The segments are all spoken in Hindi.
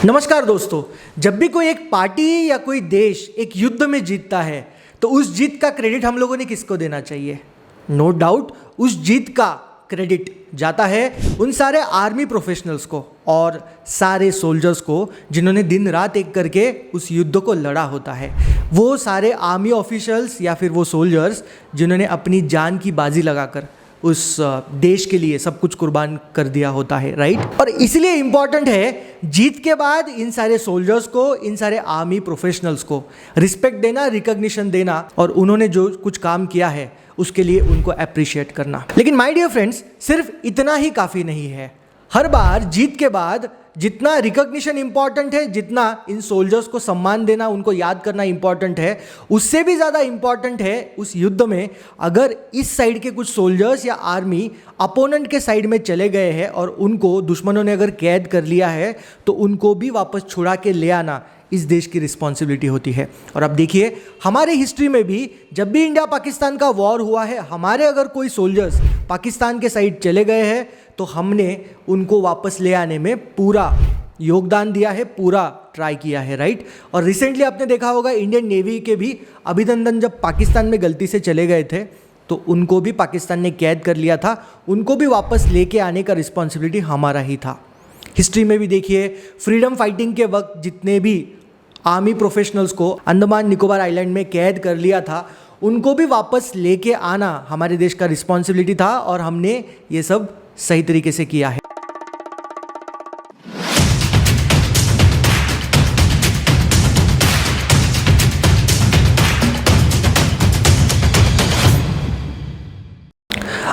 नमस्कार दोस्तों। जब भी कोई एक पार्टी या कोई देश एक युद्ध में जीतता है तो उस जीत का क्रेडिट हम लोगों ने किसको देना चाहिए? नो डाउट उस जीत का क्रेडिट जाता है उन सारे आर्मी प्रोफेशनल्स को और सारे सोल्जर्स को जिन्होंने दिन रात एक करके उस युद्ध को लड़ा होता है। वो सारे आर्मी ऑफिशियल्स या फिर वो सोल्जर्स जिन्होंने अपनी जान की बाजी लगाकर उस देश के लिए सब कुछ कुर्बान कर दिया होता है, राइट। और इसलिए इम्पॉर्टेंट है जीत के बाद इन सारे सोल्जर्स को, इन सारे आर्मी प्रोफेशनल्स को रिस्पेक्ट देना, रिकॉग्निशन देना और उन्होंने जो कुछ काम किया है उसके लिए उनको अप्रिशिएट करना। लेकिन माय डियर फ्रेंड्स, सिर्फ इतना ही काफ़ी नहीं है। हर बार जीत के बाद जितना रिकॉग्निशन इंपॉर्टेंट है, जितना इन सोल्जर्स को सम्मान देना, उनको याद करना इंपॉर्टेंट है, उससे भी ज़्यादा इंपॉर्टेंट है उस युद्ध में अगर इस साइड के कुछ सोल्जर्स या आर्मी अपोनेंट के साइड में चले गए हैं और उनको दुश्मनों ने अगर कैद कर लिया है तो उनको भी वापस छुड़ा के ले आना इस देश की रिस्पॉन्सिबिलिटी होती है। और अब देखिए, हमारे हिस्ट्री में भी जब भी इंडिया पाकिस्तान का वॉर हुआ है, हमारे अगर कोई सोल्जर्स पाकिस्तान के साइड चले गए हैं तो हमने उनको वापस ले आने में पूरा योगदान दिया है, पूरा ट्राई किया है, राइट। और रिसेंटली आपने देखा होगा इंडियन नेवी के भी अभिनंदन जब पाकिस्तान में गलती से चले गए थे तो उनको भी पाकिस्तान ने कैद कर लिया था, उनको भी वापस लेके आने का रिस्पॉन्सिबिलिटी हमारा ही था। हिस्ट्री में भी देखिए, फ्रीडम फाइटिंग के वक्त जितने भी आर्मी प्रोफेशनल्स को अंडमान निकोबार आइलैंड में कैद कर लिया था, उनको भी वापस लेके आना हमारे देश का रिस्पॉन्सिबिलिटी था और हमने ये सब सही तरीके से किया है।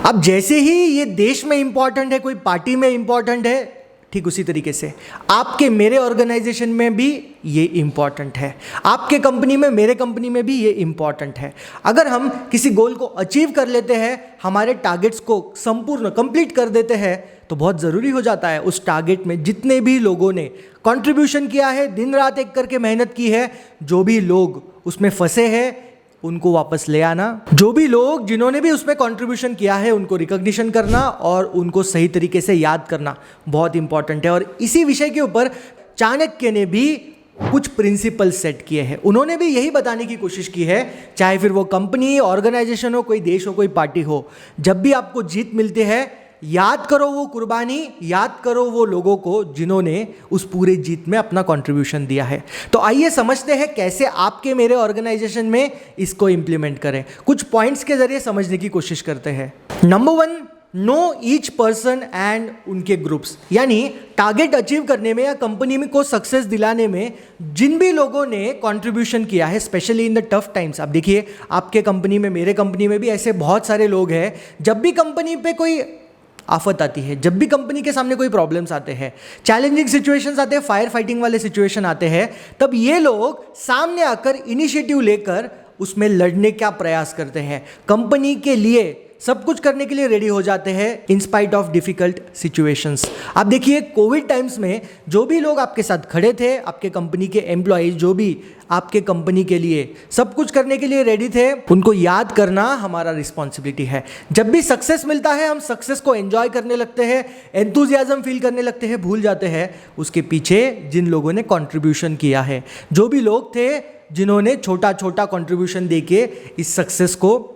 अब जैसे ही ये देश में इंपॉर्टेंट है, कोई पार्टी में इंपॉर्टेंट है, ठीक उसी तरीके से आपके मेरे ऑर्गेनाइजेशन में भी ये इम्पॉर्टेंट है, आपके कंपनी में, मेरे कंपनी में भी ये इम्पॉर्टेंट है। अगर हम किसी गोल को अचीव कर लेते हैं, हमारे टारगेट्स को संपूर्ण कंप्लीट कर देते हैं, तो बहुत ज़रूरी हो जाता है उस टारगेट में जितने भी लोगों ने कंट्रीब्यूशन किया है, दिन रात एक करके मेहनत की है, जो भी लोग उसमें फंसे हैं उनको वापस ले आना, जो भी लोग जिन्होंने भी उसमें कंट्रीब्यूशन किया है उनको रिकॉग्निशन करना और उनको सही तरीके से याद करना बहुत इंपॉर्टेंट है। और इसी विषय के ऊपर चाणक्य ने भी कुछ प्रिंसिपल सेट किए हैं। उन्होंने भी यही बताने की कोशिश की है, चाहे फिर वो कंपनी, ऑर्गेनाइजेशन हो, कोई देश हो, कोई पार्टी हो, जब भी आपको जीत मिलती है याद करो वो कुर्बानी, याद करो वो लोगों को जिन्होंने उस पूरे जीत में अपना कंट्रीब्यूशन दिया है। तो आइए समझते हैं कैसे आपके मेरे ऑर्गेनाइजेशन में इसको इंप्लीमेंट करें। कुछ पॉइंट्स के जरिए समझने की कोशिश करते हैं। Number 1, know each person and उनके ग्रुप्स, यानी टारगेट अचीव करने में या कंपनी में को सक्सेस दिलाने में जिन भी लोगों ने कंट्रीब्यूशन किया है, specially in the tough times. आप देखिए, आपके कंपनी में, मेरे कंपनी में भी ऐसे बहुत सारे लोग हैं, जब भी कंपनी पे कोई आफत आती है, जब भी कंपनी के सामने कोई प्रॉब्लम्स आते हैं, चैलेंजिंग सिचुएशंस आते हैं, फायर फाइटिंग वाले सिचुएशन आते हैं, तब ये लोग सामने आकर इनिशिएटिव लेकर उसमें लड़ने का प्रयास करते हैं, कंपनी के लिए सब कुछ करने के लिए रेडी हो जाते हैं in spite of difficult situations. आप देखिए, कोविड टाइम्स में जो भी लोग आपके साथ खड़े थे, आपके कंपनी के एम्प्लॉयज जो भी आपके कंपनी के लिए सब कुछ करने के लिए रेडी थे, उनको याद करना हमारा रिस्पॉन्सिबिलिटी है। जब भी सक्सेस मिलता है हम सक्सेस को एंजॉय करने लगते हैं, एंथुजियाज्म फील करने लगते हैं, भूल जाते हैं उसके पीछे जिन लोगों ने कंट्रीब्यूशन किया है, जो भी लोग थे जिन्होंने छोटा छोटा कंट्रीब्यूशन देके इस सक्सेस को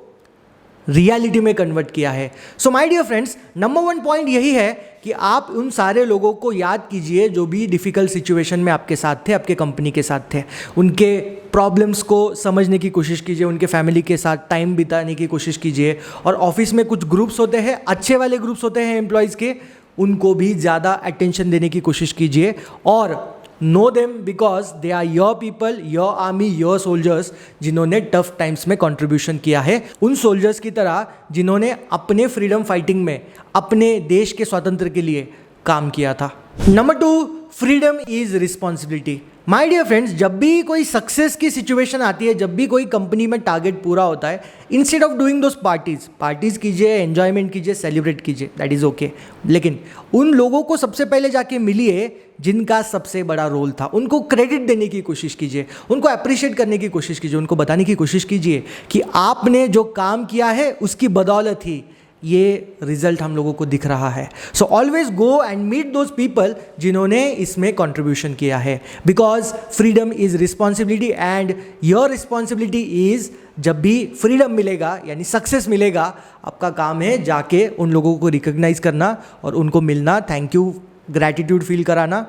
रियलिटी में कन्वर्ट किया है। So my dear friends, number 1 point यही है कि आप उन सारे लोगों को याद कीजिए जो भी डिफ़िकल्ट सिचुएशन में आपके साथ थे, आपके कंपनी के साथ थे, उनके प्रॉब्लम्स को समझने की कोशिश कीजिए, उनके फैमिली के साथ टाइम बिताने की कोशिश कीजिए। और ऑफिस में कुछ ग्रुप्स होते हैं, अच्छे वाले ग्रुप्स होते हैं एम्प्लॉयज़ के, उनको भी ज़्यादा अटेंशन देने की कोशिश कीजिए और know them because they are your people, your army, your soldiers, जिन्होंने टफ टाइम्स में कंट्रीब्यूशन किया है, उन सोल्जर्स की तरह जिन्होंने अपने फ्रीडम फाइटिंग में अपने देश के स्वातंत्र के लिए काम किया था। Number 2, freedom is responsibility. My dear friends, जब भी कोई सक्सेस की सिचुएशन आती है, जब भी कोई कंपनी में टारगेट पूरा होता है, instead of doing those parties कीजिए, एंजॉयमेंट कीजिए, सेलिब्रेट कीजिए, दैट इज़ ओके, लेकिन उन लोगों को सबसे पहले जाके मिलिए जिनका सबसे बड़ा रोल था, उनको क्रेडिट देने की कोशिश कीजिए, उनको अप्रिशिएट करने की कोशिश कीजिए, उनको बताने की कोशिश कीजिए कि आपने जो काम किया है उसकी बदौलत ही ये रिजल्ट हम लोगों को दिख रहा है। So always go and meet those people जिन्होंने इसमें कंट्रीब्यूशन किया है, because freedom is responsibility and your responsibility is, जब भी फ्रीडम मिलेगा यानी सक्सेस मिलेगा, आपका काम है जाके उन लोगों को रिकॉग्नाइज करना और उनको मिलना, थैंक यू, ग्रैटिट्यूड फील कराना।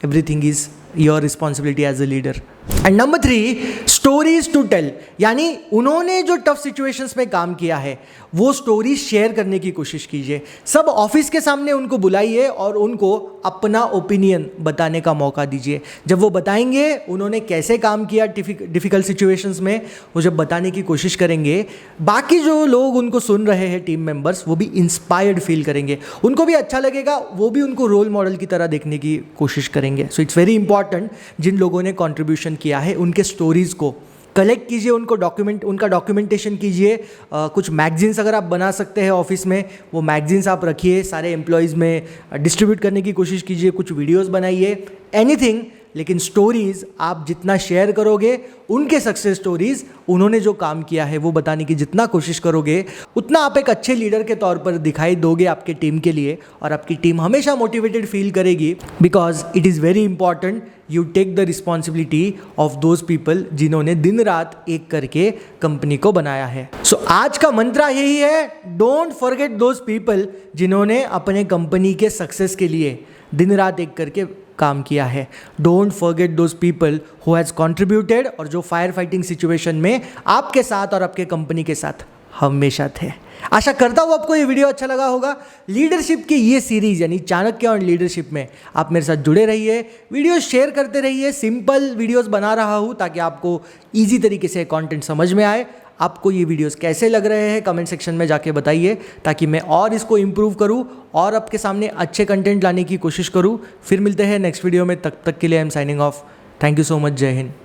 Everything is your responsibility as a leader. And number 3, stories to tell, यानी उन्होंने जो टफ सिचुएशंस में काम किया है वो स्टोरीज शेयर करने की कोशिश कीजिए। सब ऑफिस के सामने उनको बुलाइए और उनको अपना ओपिनियन बताने का मौका दीजिए। जब वो बताएंगे उन्होंने कैसे काम किया डिफ़िकल्ट सिचुएशंस में, वो जब बताने की कोशिश करेंगे, बाकी जो लोग उनको सुन रहे हैं टीम मेंबर्स, वो भी इंस्पायर्ड फील करेंगे, उनको भी अच्छा लगेगा, वो भी उनको रोल मॉडल की तरह देखने की कोशिश करेंगे। सो इट्स वेरी इंपॉर्टेंट, जिन लोगों ने कॉन्ट्रीब्यूशन किया है उनके स्टोरीज़ को कलेक्ट कीजिए, उनका डॉक्यूमेंटेशन कीजिए। कुछ मैगजीन्स अगर आप बना सकते हैं ऑफिस में, वो मैगजीन्स आप रखिए, सारे एम्प्लॉयज़ में डिस्ट्रीब्यूट करने की कोशिश कीजिए, कुछ वीडियोस बनाइए, एनीथिंग। लेकिन स्टोरीज़ आप जितना शेयर करोगे, उनके सक्सेस स्टोरीज़, उन्होंने जो काम किया है वो बताने की जितना कोशिश करोगे, उतना आप एक अच्छे लीडर के तौर पर दिखाई दोगे आपके टीम के लिए, और आपकी टीम हमेशा मोटिवेटेड फील करेगी, because it is very important you take the responsibility of those people जिन्होंने दिन रात एक करके कंपनी को बनाया है। सो आज का मंत्रा यही है, डोंट फॉरगेट दोज पीपल जिन्होंने अपने कंपनी के सक्सेस के लिए दिन रात एक करके काम किया है। Don't forget those people who has contributed, और जो फायर फाइटिंग सिचुएशन में आपके साथ और आपके कंपनी के साथ हमेशा थे। आशा करता हूँ आपको ये वीडियो अच्छा लगा होगा। लीडरशिप की ये सीरीज़ यानी चाणक्य और लीडरशिप में आप मेरे साथ जुड़े रहिए, वीडियो शेयर करते रहिए, सिंपल वीडियोस बना रहा हूँ ताकि आपको ईजी तरीके से कंटेंट समझ में आए। आपको ये वीडियोस कैसे लग रहे हैं कमेंट सेक्शन में जाके बताइए, ताकि मैं और इसको इम्प्रूव करूँ और आपके सामने अच्छे कंटेंट लाने की कोशिश करूँ। फिर मिलते हैं नेक्स्ट वीडियो में, तब तक के लिए I am signing off. Thank you so much. जय हिंद।